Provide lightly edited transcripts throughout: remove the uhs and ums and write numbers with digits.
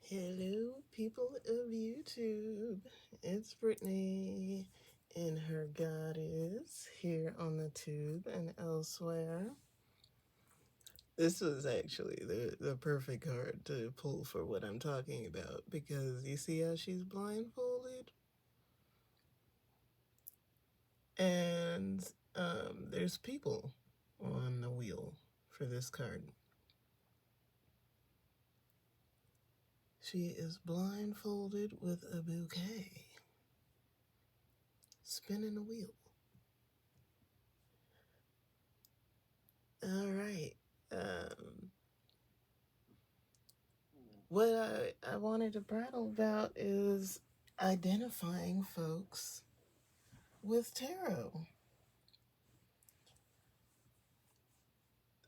Hello, people of YouTube. It's Brittany and her goddess here on the tube and elsewhere. This was actually the perfect card to pull for what I'm talking about because you see how she's blindfolded? And there's people on the wheel for this card. She is blindfolded with a bouquet, spinning a wheel. All right. What I wanted to prattle about is identifying folks with tarot.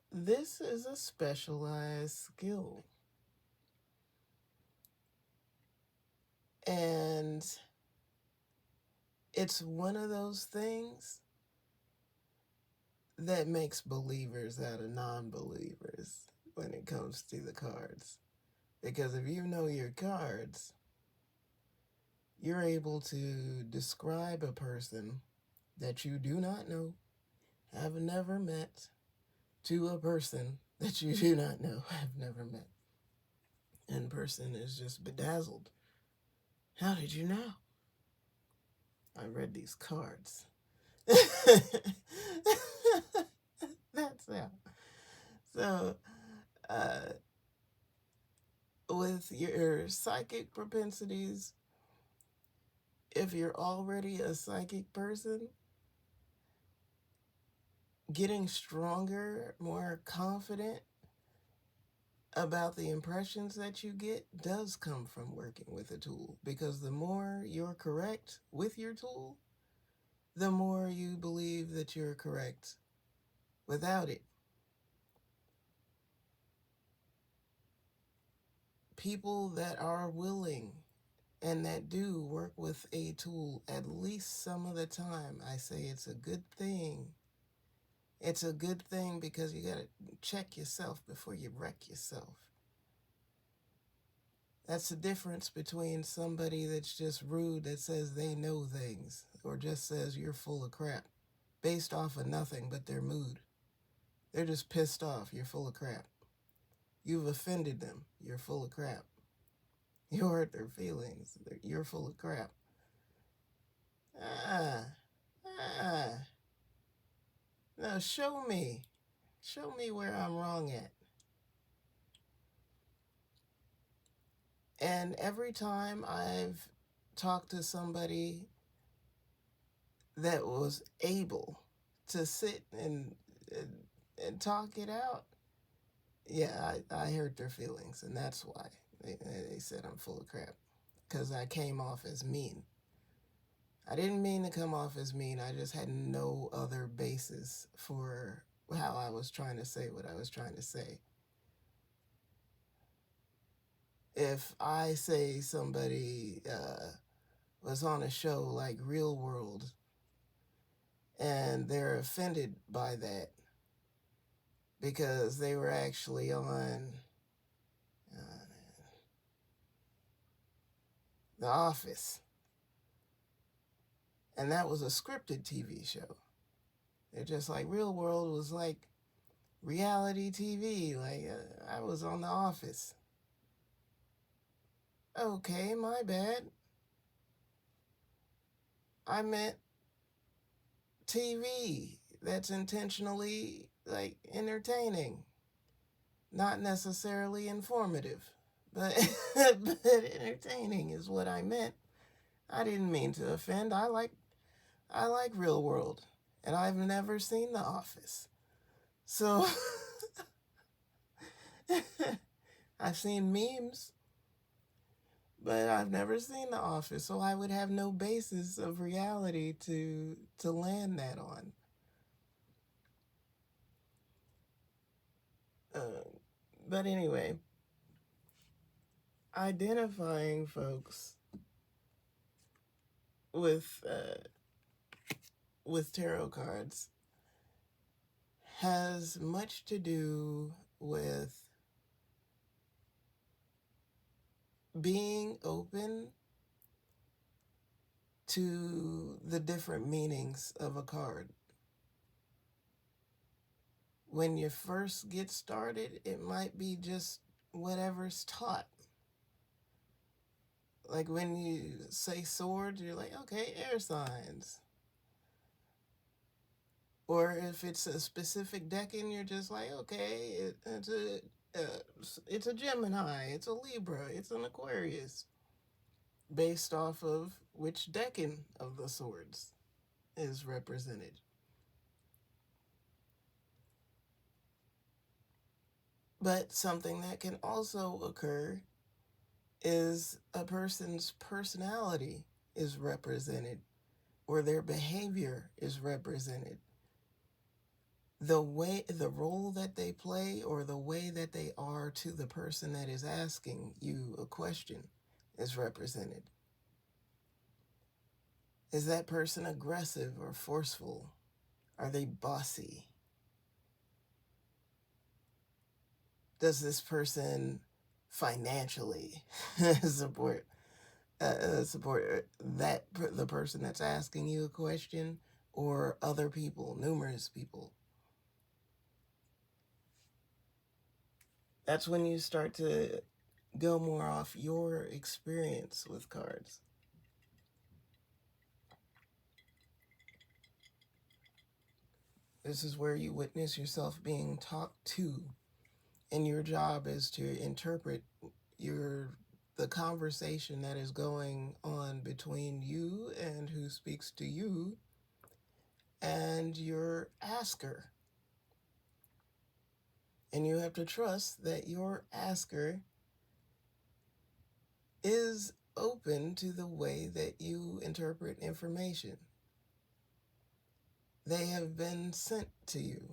This is a specialized skill. And it's one of those things that makes believers out of non-believers when it comes to the cards. Because if you know your cards, you're able to describe a person that you do not know, have never met, to a person that you do not know, have never met. And person is just bedazzled. How did you know? I read these cards. That's how. So, with your psychic propensities, if you're already a psychic person, getting stronger, more confident about the impressions that you get does come from working with a tool, because the more you're correct with your tool, the more you believe that you're correct without it. People that are willing and that do work with a tool at least some of the time, I say it's a good thing. It's a good thing because you got to check yourself before you wreck yourself. That's the difference between somebody that's just rude that says they know things or just says you're full of crap based off of nothing but their mood. They're just pissed off. You're full of crap. You've offended them. You're full of crap. You hurt their feelings. You're full of crap. No, show me. Show me where I'm wrong at. And every time I've talked to somebody that was able to sit and talk it out, yeah, I hurt their feelings, and that's why they said I'm full of crap, because I came off as mean. I didn't mean to come off as mean. I just had no other basis for how I was trying to say what I was trying to say. If I say somebody was on a show like Real World and they're offended by that because they were actually on The Office, and that was a scripted TV show. They're just like Real World was like reality TV, like I was on The Office. Okay, my bad. I meant TV that's intentionally like entertaining, not necessarily informative, but but entertaining is what I meant. I didn't mean to offend. I like Real World, and I've never seen The Office. So I've seen memes, but I've never seen The Office, so I would have no basis of reality to land that on. But anyway, identifying folks with tarot cards has much to do with being open to the different meanings of a card. When you first get started, it might be just whatever's taught. Like when you say sword, you're like, okay, air signs. Or if it's a specific decan, you're just like, okay, it's a Gemini, it's a Libra, it's an Aquarius, based off of which decan of the swords is represented. But something that can also occur is a person's personality is represented, or their behavior is represented. The role that they play, or the way that they are to the person that is asking you a question, is represented. Is that person aggressive or forceful? Are they bossy? Does this person financially support the person that's asking you a question, or other people, numerous people? That's when you start to go more off your experience with cards. This is where you witness yourself being talked to, and your job is to interpret the conversation that is going on between you and who speaks to you and your asker. And you have to trust that your asker is open to the way that you interpret information. They have been sent to you,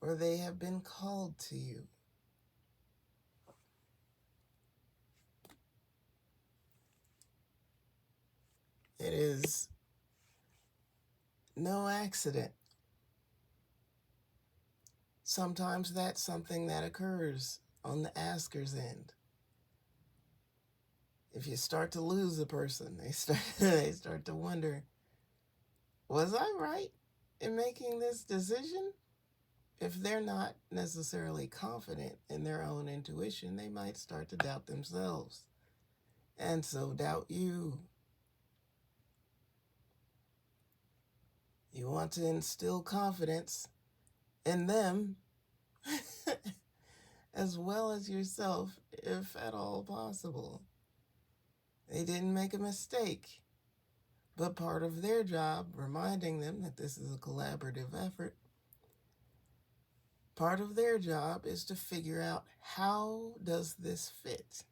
or they have been called to you. It is no accident. Sometimes that's something that occurs on the asker's end. If you start to lose a person, they start to wonder, was I right in making this decision? If they're not necessarily confident in their own intuition, they might start to doubt themselves, and so doubt you. You want to instill confidence in them as well as yourself, if at all possible. They didn't make a mistake, but part of their job, reminding them that this is a collaborative effort, part of their job is to figure out, how does this fit?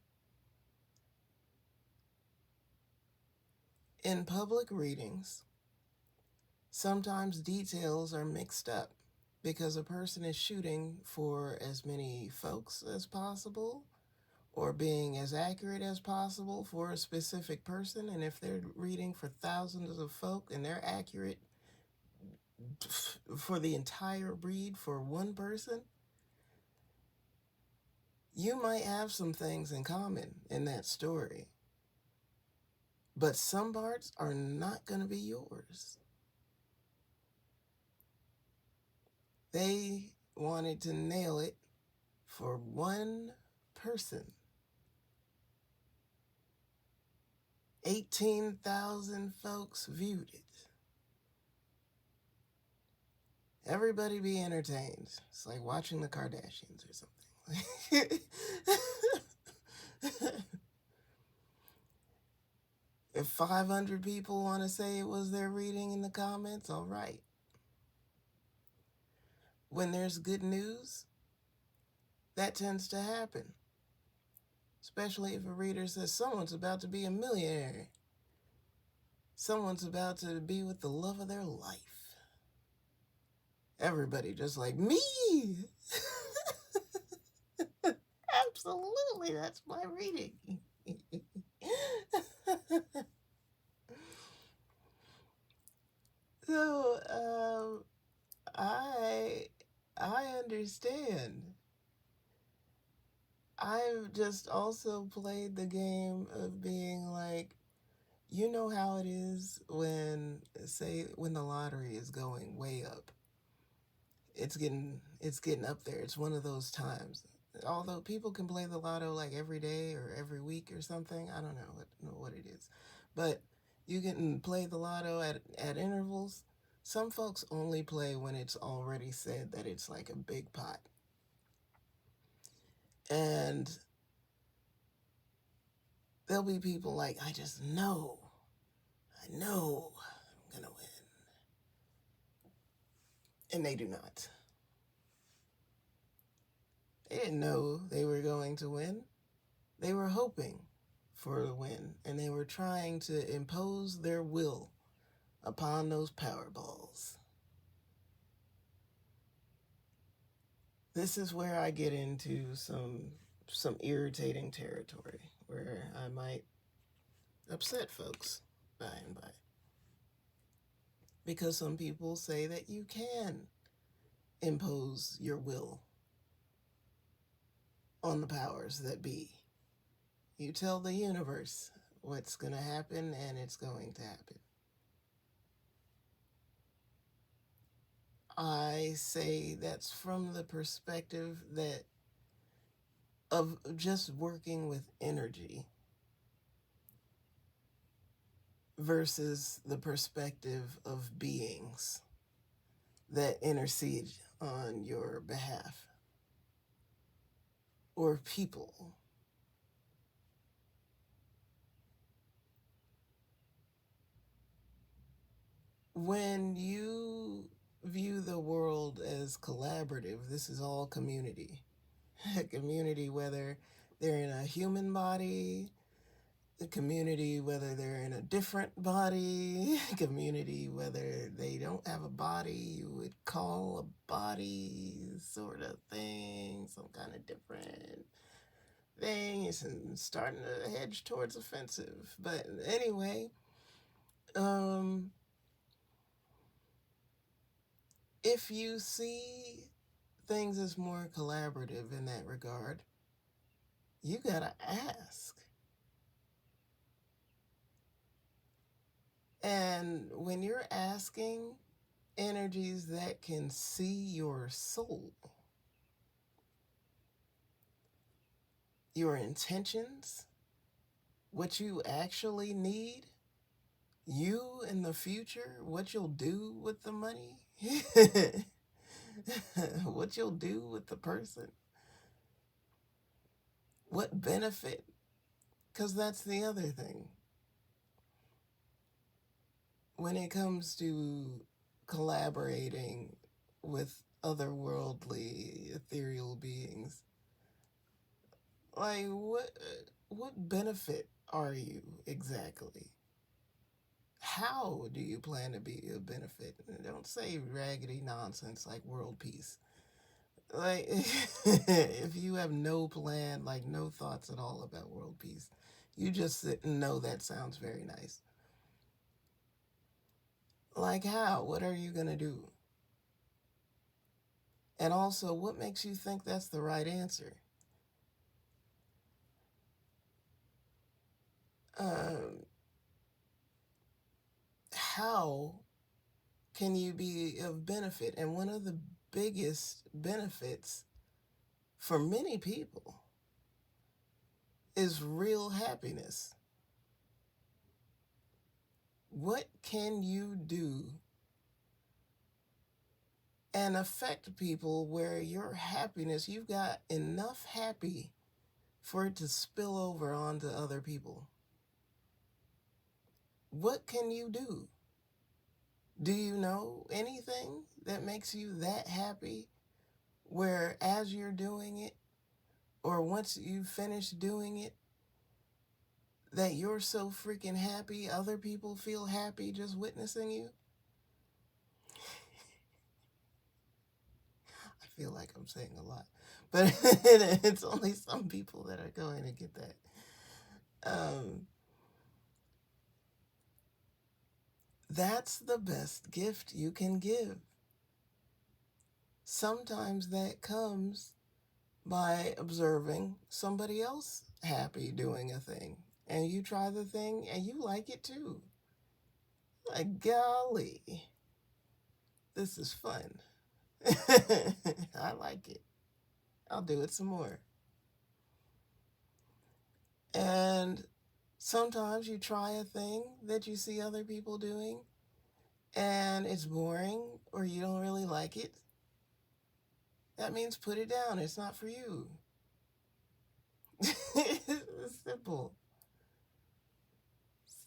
In public readings, sometimes details are mixed up because a person is shooting for as many folks as possible, or being as accurate as possible for a specific person. And if they're reading for thousands of folk and they're accurate for the entire breed for one person, you might have some things in common in that story, but some parts are not going to be yours. They wanted to nail it for one person. 18,000 folks viewed it. Everybody be entertained. It's like watching the Kardashians or something. If 500 people want to say it was their reading in the comments, all right. When there's good news, that tends to happen. Especially if a reader says someone's about to be a millionaire. Someone's about to be with the love of their life. Everybody just like, me! Absolutely, that's my reading. So, I understand. I've just also played the game of being like, you know how it is when, say, when the lottery is going way up. It's getting up there. It's one of those times. Although people can play the lotto like every day or every week or something, I don't know what it is, but you can play the lotto at intervals. Some folks only play when it's already said that it's like a big pot, and there'll be people like, I know I'm gonna win, and they do not. They didn't know they were going to win. They were hoping for a win, and they were trying to impose their will upon those Powerballs. This is where I get into some irritating territory where I might upset folks by and by. Because some people say that you can impose your will on the powers that be. You tell the universe what's going to happen, and it's going to happen. I say that's from the perspective that of just working with energy versus the perspective of beings that intercede on your behalf or people. When you view the world as collaborative, this is all community. A community, whether they're in a human body, a community, whether they're in a different body, a community, whether they don't have a body, you would call a body sort of thing, some kind of different thing. It's starting to hedge towards offensive. But anyway, if you see things as more collaborative in that regard, you gotta ask. And when you're asking energies that can see your soul, your intentions, what you actually need, you in the future, what you'll do with the money, what you'll do with the person, what benefit, because that's the other thing. When it comes to collaborating with otherworldly, ethereal beings, like what benefit are you exactly? How do you plan to be a benefit? Don't say raggedy nonsense like world peace. Like, if you have no plan, like no thoughts at all about world peace, you just sit and know that sounds very nice. Like, how? What are you going to do? And also, what makes you think that's the right answer? How can you be of benefit? And one of the biggest benefits for many people is real happiness. What can you do and affect people where your happiness, you've got enough happy for it to spill over onto other people? What can you do? Do you know anything that makes you that happy where as you're doing it, or once you finish doing it, that you're so freaking happy, other people feel happy just witnessing you? I feel like I'm saying a lot, but it's only some people that are going to get that. That's the best gift you can give. Sometimes that comes by observing somebody else happy doing a thing. And you try the thing and you like it too. Like, golly, this is fun. I like it. I'll do it some more. And sometimes you try a thing that you see other people doing and it's boring or you don't really like it. That means put it down. It's not for you. It's simple.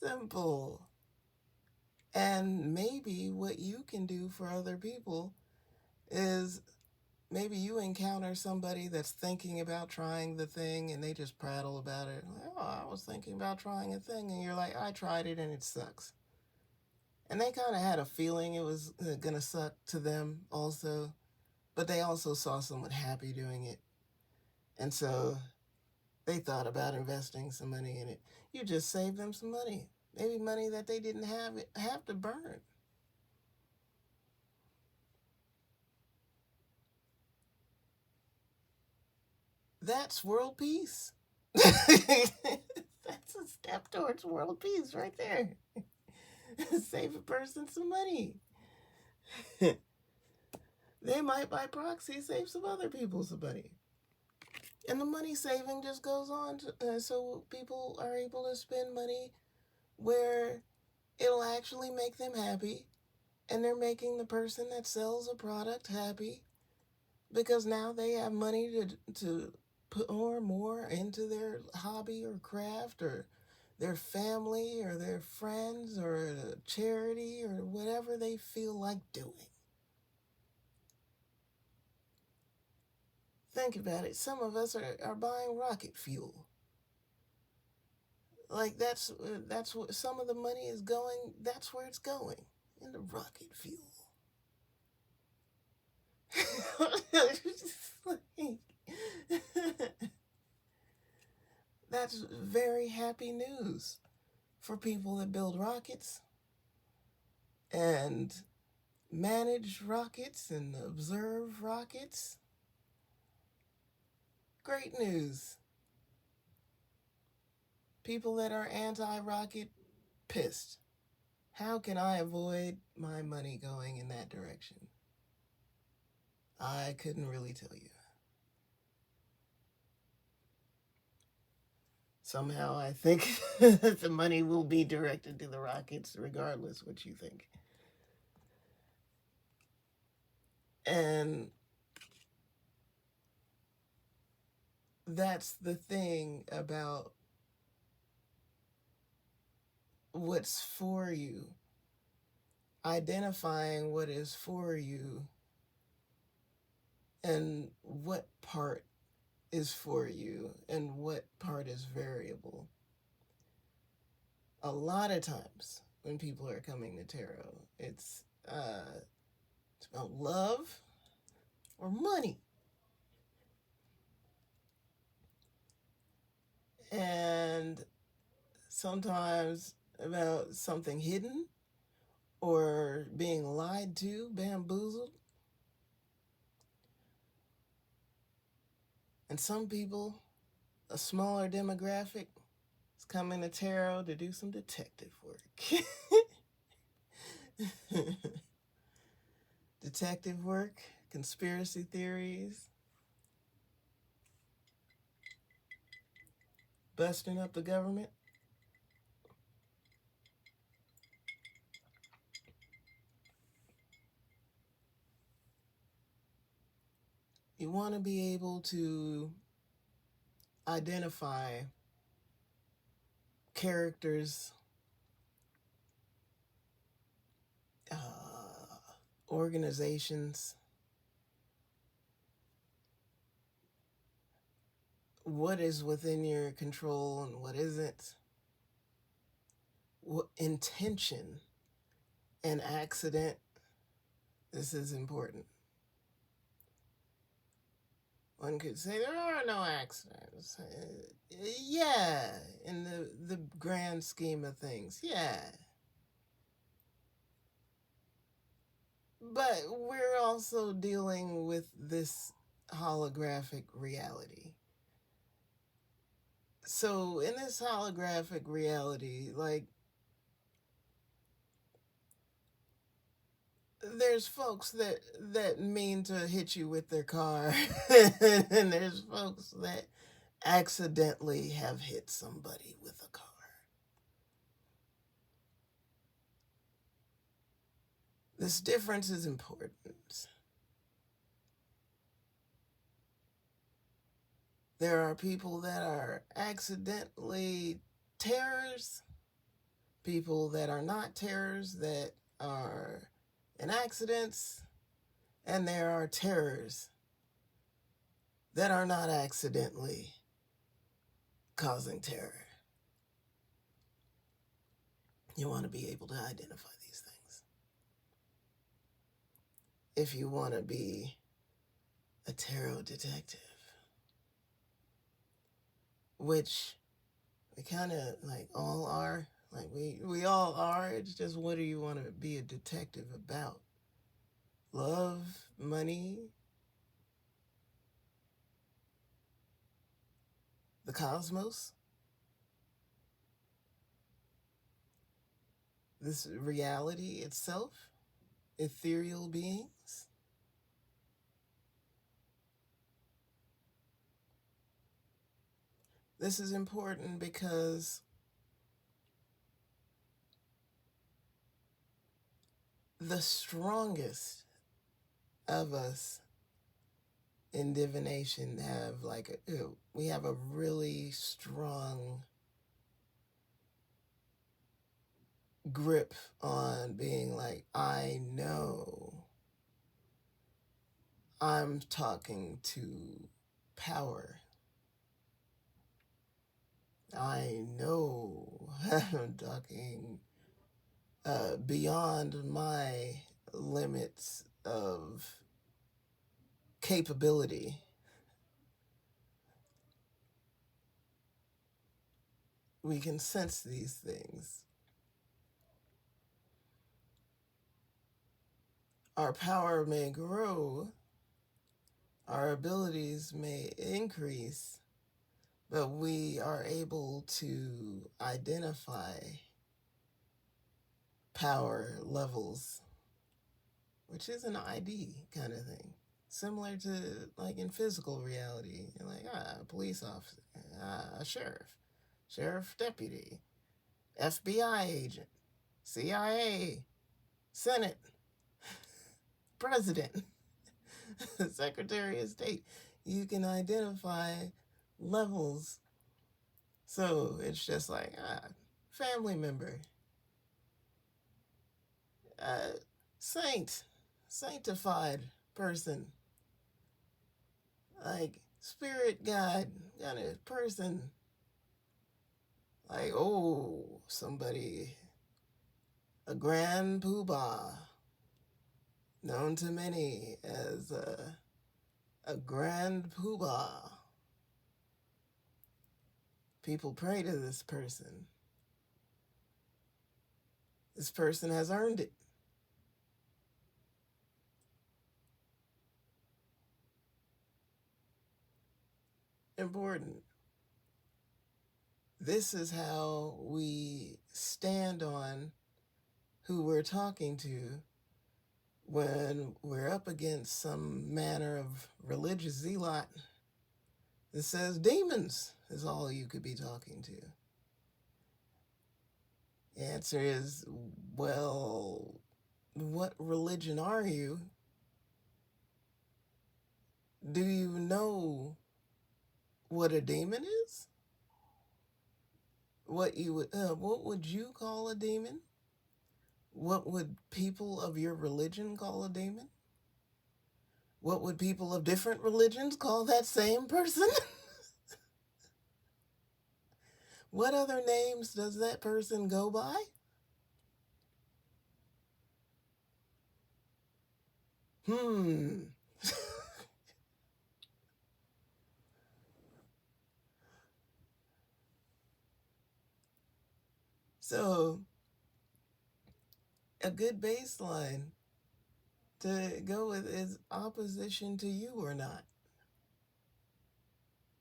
Simple. And maybe what you can do for other people is maybe you encounter somebody that's thinking about trying the thing and they just prattle about it. Oh, I was thinking about trying a thing, and you're like, I tried it and it sucks. And they kind of had a feeling it was going to suck to them also, but they also saw someone happy doing it. And so they thought about investing some money in it. You just saved them some money, maybe money that they didn't have to burn. That's world peace. That's a step towards world peace right there. Save a person some money. They might by proxy save some other people some money. And the money saving just goes on so people are able to spend money where it'll actually make them happy, and they're making the person that sells a product happy because now they have money to put more into their hobby or craft or their family or their friends or a charity or whatever they feel like doing. Think about it. Some of us are buying rocket fuel. Like that's what some of the money is going. That's where it's going, in the rocket fuel. That's very happy news for people that build rockets and manage rockets and observe rockets. Great news. People that are anti-rocket, pissed. How can I avoid my money going in that direction? I couldn't really tell you. Somehow I think that the money will be directed to the rockets regardless what you think. And that's the thing about what's for you. Identifying what is for you and what part is for you and what part is variable. A lot of times when people are coming to tarot, it's about love or money. And sometimes about something hidden or being lied to, bamboozled. And some people, a smaller demographic, is coming to tarot to do some detective work. Detective work, conspiracy theories, busting up the government. You want to be able to identify characters, organizations, what is within your control and what isn't, what intention and accident. This is important. One could say there are no accidents. Yeah, in the grand scheme of things, yeah. But we're also dealing with this holographic reality. So in this holographic reality, like, there's folks that mean to hit you with their car, and there's folks that accidentally have hit somebody with a car. This difference is important. There are people that are accidentally terrors, people that are not terrors that are in accidents, and there are terrors that are not accidentally causing terror. You want to be able to identify these things. If you want to be a tarot detective, which we kind of like all are, like we all are. It's just, what do you want to be a detective about? Love, money, the cosmos, this reality itself, ethereal beings. This is important because the strongest of us in divination have we have a really strong grip on being like, I know I'm talking to power. I know I'm talking beyond my limits of capability. We can sense these things. Our power may grow, our abilities may increase, but we are able to identify power levels, which is an ID kind of thing. Similar to like in physical reality, you're like, a police officer, a sheriff deputy, FBI agent, CIA, Senate, President, Secretary of State. You can identify levels. So it's just like, family member, sanctified person, like spirit guide kind of person. Like, oh, somebody, a grand poobah, known to many as a grand poobah. People pray to this person. This person has earned it. Important. This is how we stand on who we're talking to when we're up against some manner of religious zealot that says demons is all you could be talking to. The answer is, well, what religion are you? Do you know what a demon is? What would you call a demon? What would people of your religion call a demon? What would people of different religions call that same person? What other names does that person go by? So, a good baseline to go with is opposition to you or not.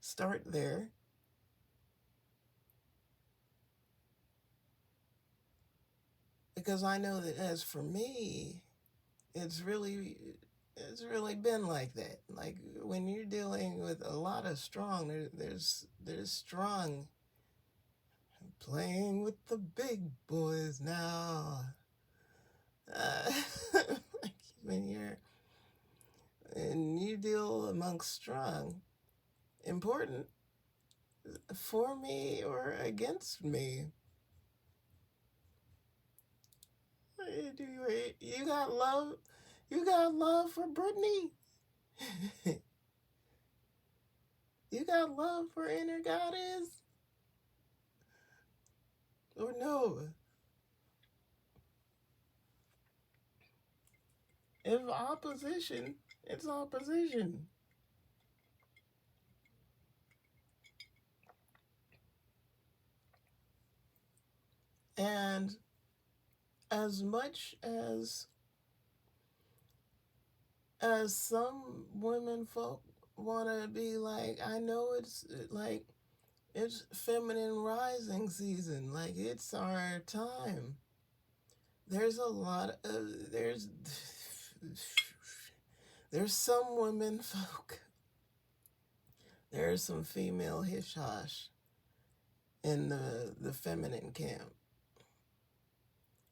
Start there. Because I know that as for me, it's really been like that. Like when you're dealing with a lot of strong, there's strong playing with the big boys now. Like when you deal amongst strong, important for me or against me. You got love. You got love for Brittany. You got love for Inner Goddess? Or no? If opposition, it's opposition. And as much as some women folk want to be like, I know it's like it's feminine rising season, like it's our time. There's a lot of there's some women folk. There's some female hish-hosh in the feminine camp.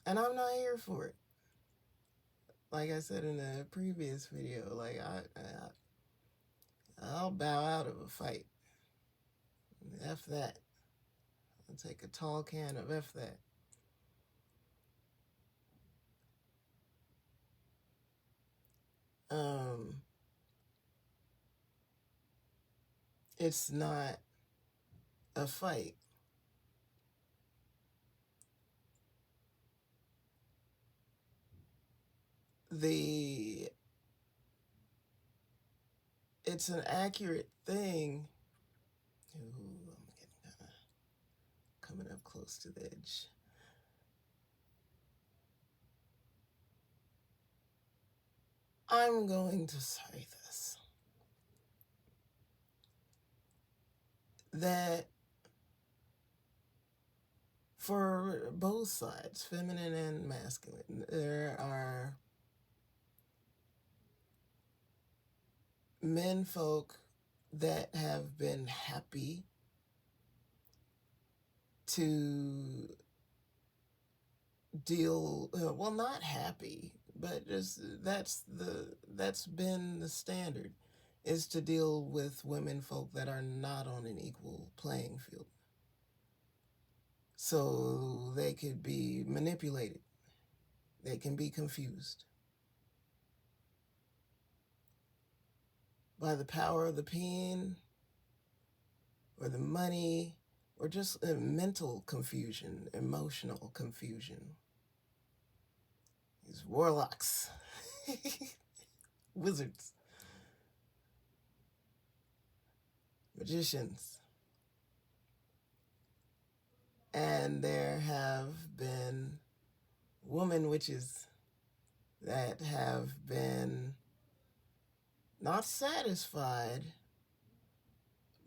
And I'm not here for it. Like I said in the previous video, like I'll bow out of a fight. F that. I'll take a tall can of F that. It's not a fight. It's an accurate thing. Ooh, I'm getting kind of coming up close to the edge. I'm going to say this. That for both sides, feminine and masculine, there are men folk that have been happy to deal, well, not happy, but just that's been the standard, is to deal with women folk that are not on an equal playing field. So they could be manipulated. They can be confused by the power of the pen or the money or just mental confusion, emotional confusion. These warlocks, wizards, magicians. And there have been woman witches that have been not satisfied,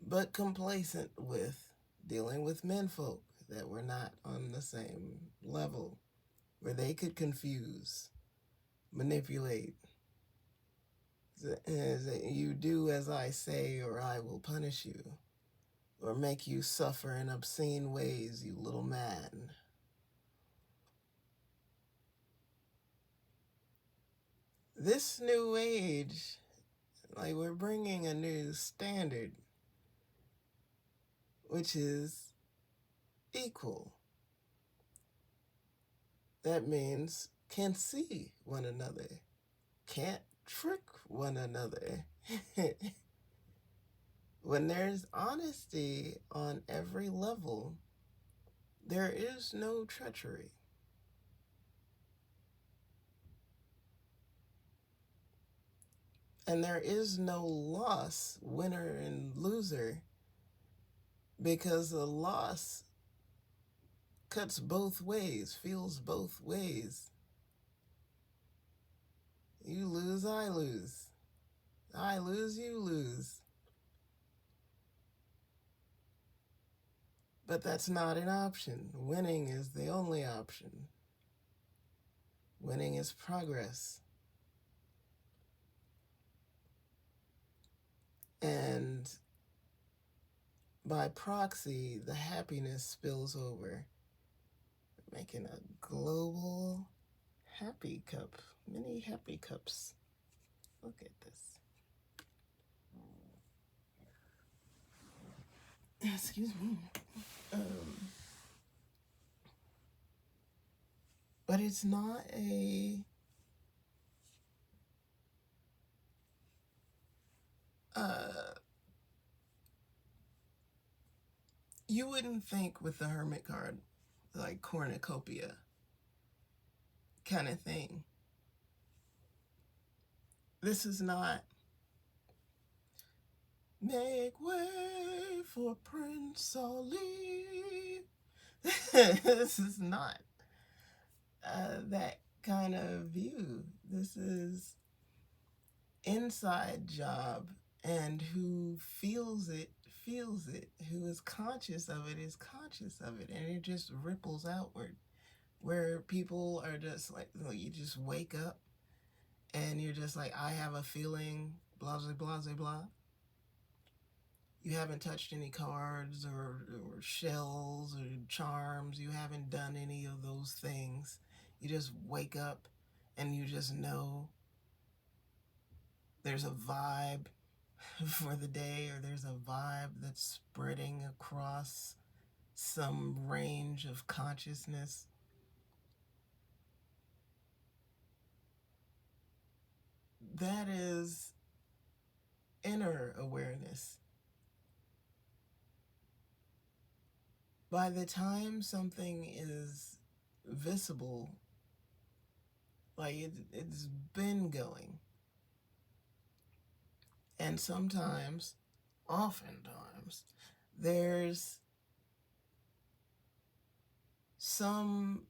but complacent with dealing with menfolk that were not on the same level, where they could confuse, manipulate. You do as I say, or I will punish you, or make you suffer in obscene ways, you little man. This new age, like we're bringing a new standard, which is equal. That means can see one another, can't trick one another. When there's honesty on every level, there is no treachery. And there is no loss, winner and loser, because the loss cuts both ways, feels both ways. You lose, I lose. I lose, you lose. But that's not an option. Winning is the only option. Winning is progress. And by proxy, the happiness spills over, making a global happy cup. Many happy cups. Look at this. Excuse me. But it's not a you wouldn't think with the Hermit card, like cornucopia kind of thing. This is not make way for Prince Ali. This is not that kind of view. This is inside job, and who feels it, who is conscious of it, is conscious of it, and it just ripples outward, where people are just like, you just wake up and you're just like, I have a feeling, blah, blah, blah, blah, blah. You haven't touched any cards or shells or charms. You haven't done any of those things. You just wake up and you just know there's a vibe for the day, or there's a vibe that's spreading across some range of consciousness. That is inner awareness. By the time something is visible, like it's been going. And sometimes, oftentimes, there's some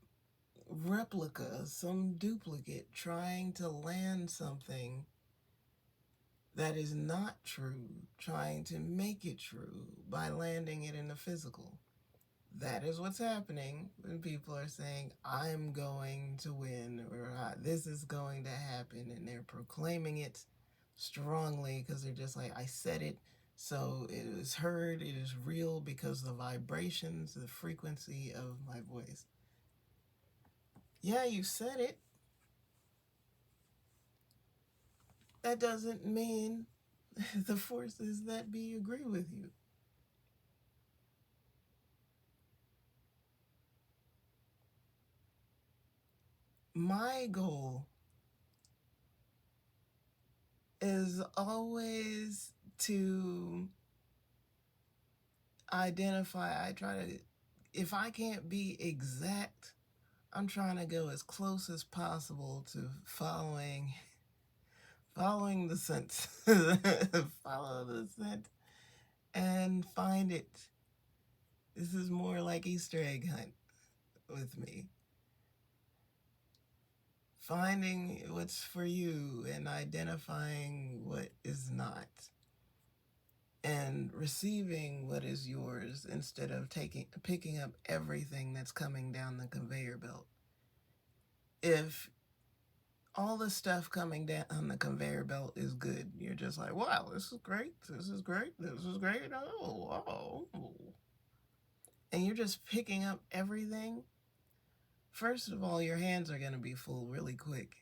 replica, some duplicate trying to land something that is not true, trying to make it true by landing it in the physical. That is what's happening when people are saying, I'm going to win, or this is going to happen, and they're proclaiming it strongly because they're just like, I said it, so it is heard, it is real because the vibrations, the frequency of my voice. Yeah, you said it. That doesn't mean the forces that be agree with you. My goal is always to identify, if I can't be exact, I'm trying to go as close as possible to following the scent. Follow the scent and find it. This is more like Easter egg hunt with me. Finding what's for you and identifying what is not, and receiving what is yours instead of picking up everything that's coming down the conveyor belt. If all the stuff coming down on the conveyor belt is good, you're just like, wow, this is great, this is great, this is great, oh. And you're just picking up everything. First of all, your hands are going to be full really quick.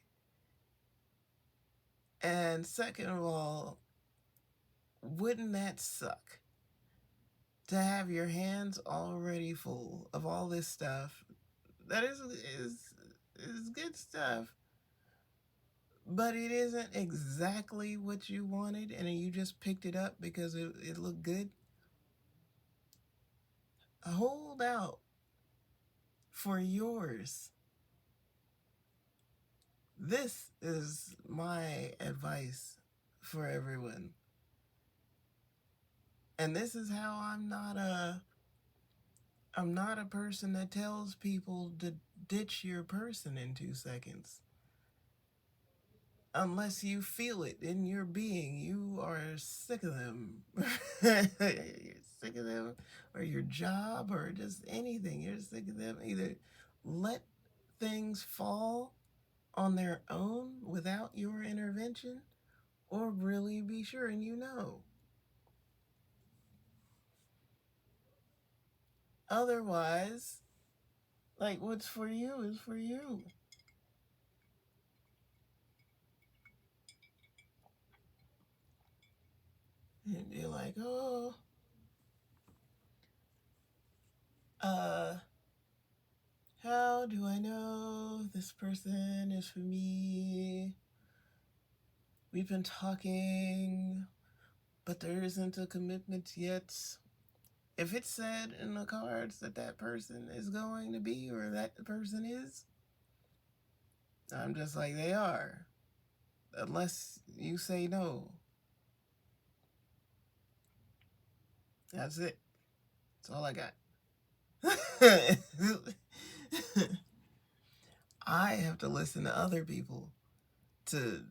And second of all, wouldn't that suck to have your hands already full of all this stuff that is good stuff, but it isn't exactly what you wanted, and you just picked it up because it looked good? Hold out for yours. This is my advice for everyone. And this is how I'm not a person that tells people to ditch your person in 2 seconds. Unless you feel it in your being, you are sick of them. You're sick of them, or your job, or just anything. You're sick of them. Either let things fall on their own without your intervention, or really be sure and you know. Otherwise, like what's for you is for you. And you're like, oh, uh, how do I know this person is for me? We've been talking, but there isn't a commitment yet. If it's said in the cards that that person is going to be, or that the person is, I'm just like, they are. Unless you say no. That's it. That's all I got. I have to listen to other people to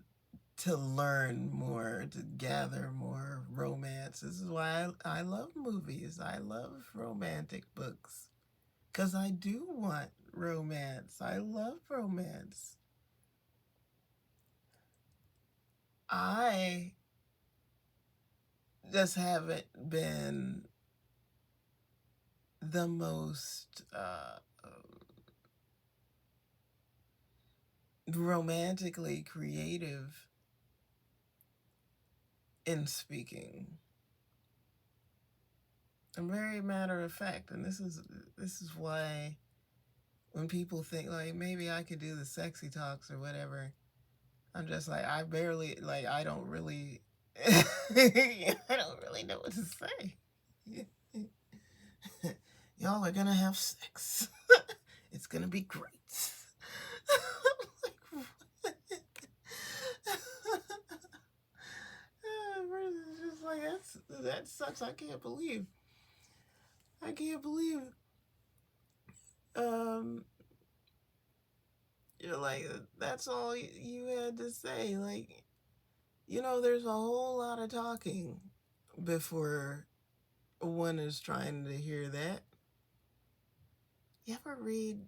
learn more, to gather more romance. This is why I love movies. I love romantic books. Because I do want romance. I love romance. I just haven't been the most romantically creative in speaking. I'm very matter of fact, and this is why when people think like maybe I could do the sexy talks or whatever, I'm just like I barely like I don't really I don't really know what to say. Y'all are gonna have sex. It's gonna be great. It's just like that sucks. I can't believe. Um, you're like that's all you had to say. Like, there's a whole lot of talking before one is trying to hear that. You ever read?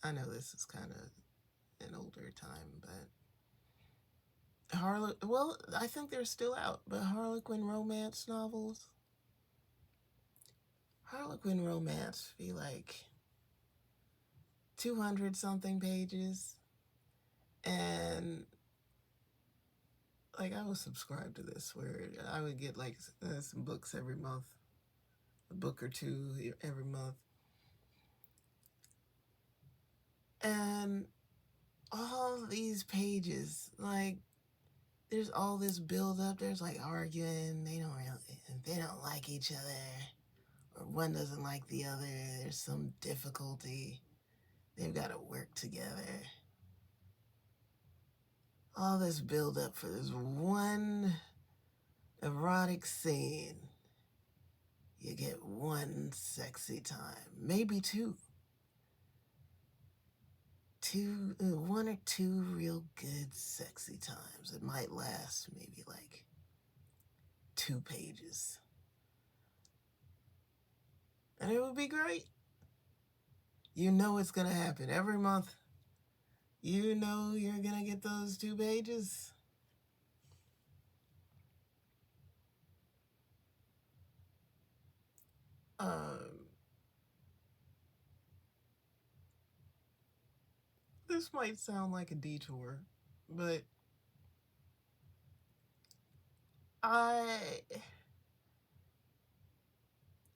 I know this is kind of an older time, but well, I think they're still out, but Harlequin romance novels. Harlequin romance be like 200 something pages, and like I was subscribed to this where I would get like some books every month, a book or two every month, and all these pages, like there's all this build up. There's like arguing. They don't like each other, or one doesn't like the other. There's some difficulty. They've got to work together. All this build up for this one erotic scene. You get one sexy time, maybe two. One or two real good sexy times. It might last maybe like 2 pages. And it would be great. You know it's going to happen every month. You know you're going to get those 2 pages. This might sound like a detour, but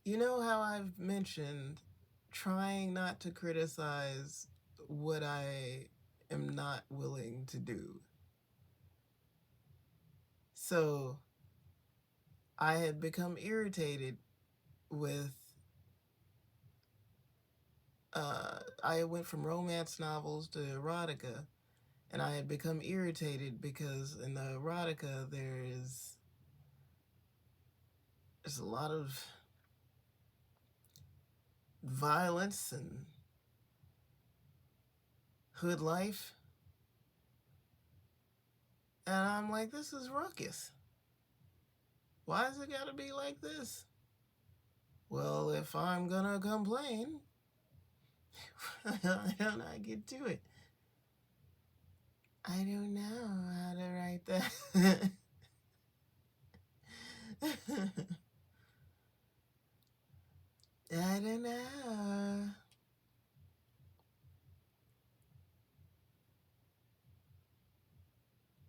you know how I've mentioned trying not to criticize what I am not willing to do. So I had become irritated with, I went from romance novels to erotica, and I had become irritated because in the erotica there's a lot of violence and hood life. And I'm like, this is ruckus. Why is it gotta be like this? Well, if I'm gonna complain, how don't I get to it? I don't know how to write that. I don't know.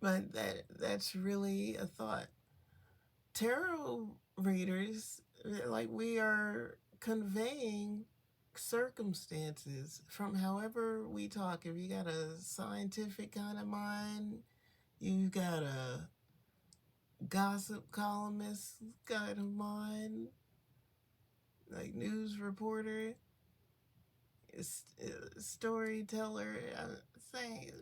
But that's really a thought. Tarot readers, like we are conveying circumstances from however we talk. If you got a scientific kind of mind, you got a gossip columnist kind of mind, like news reporter, storyteller. I'm saying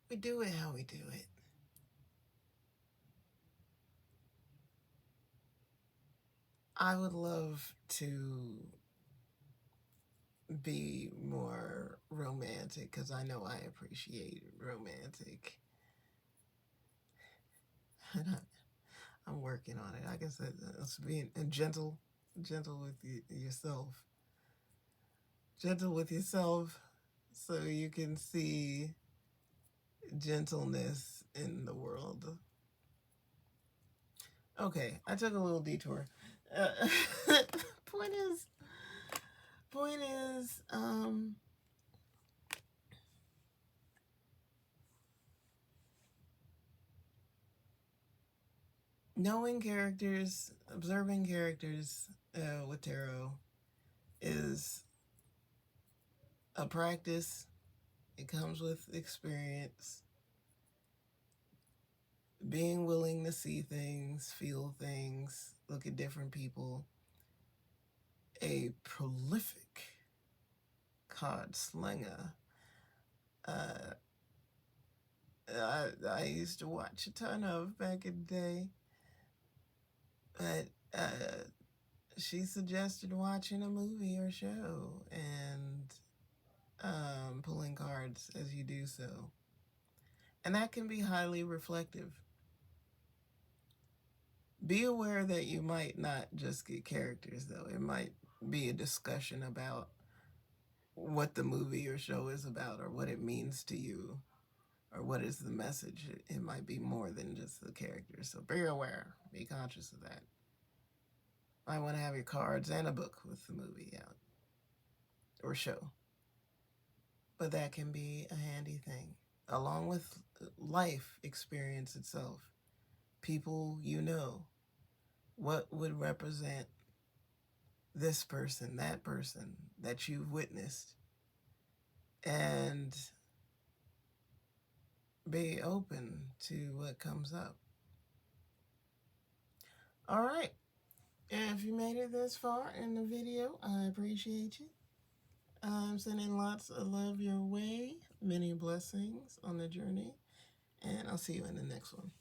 we do it how we do it. I would love to be more romantic because I know I appreciate romantic. I'm working on it. I guess that's being gentle, gentle with yourself, gentle with yourself, so you can see gentleness in the world. Okay, I took a little detour. Uh, point is, point is, knowing characters, observing characters with tarot is a practice. It comes with experience. Being willing to see things, feel things, look at different people. A prolific card slinger. I used to watch a ton of back in the day, but she suggested watching a movie or show and pulling cards as you do so. And that can be highly reflective. Be aware that you might not just get characters, though. It might be a discussion about what the movie or show is about or what it means to you or what is the message. It might be more than just the characters. So be aware, be conscious of that. I want to have your cards and a book with the movie out or show. But that can be a handy thing, along with life experience itself. People you know, what would represent this person that you've witnessed, and be open to what comes up. All right. If you made it this far in the video, I appreciate you. I'm sending lots of love your way, many blessings on the journey, and I'll see you in the next one.